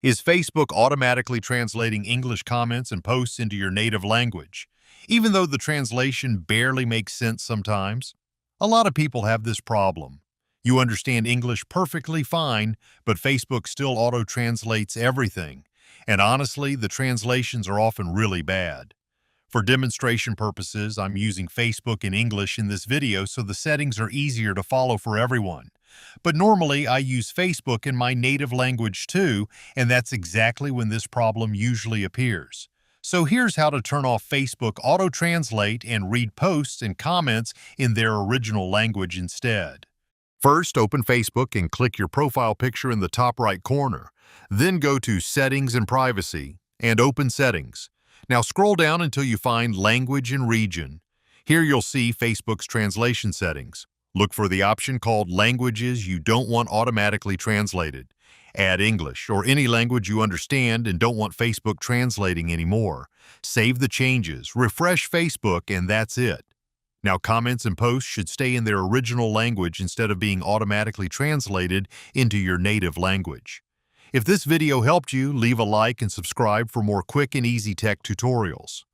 Is Facebook automatically translating English comments and posts into your native language, even though the translation barely makes sense sometimes? A lot of people have this problem. You understand English perfectly fine, but Facebook still auto-translates everything. And honestly, the translations are often really bad. For demonstration purposes, I'm using Facebook in English in this video so the settings are easier to follow for everyone. But normally I use Facebook in my native language too, and that's exactly when this problem usually appears. So here's how to turn off Facebook auto-translate and read posts and comments in their original language instead. First, open Facebook and click your profile picture in the top right corner. Then go to Settings and Privacy and open Settings. Now scroll down until you find Language and Region. Here you'll see Facebook's translation settings. Look for the option called Languages you don't want automatically translated. Add English or any language you understand and don't want Facebook translating anymore. Save the changes, refresh Facebook, and that's it. Now comments and posts should stay in their original language instead of being automatically translated into your native language. If this video helped you, leave a like and subscribe for more quick and easy tech tutorials.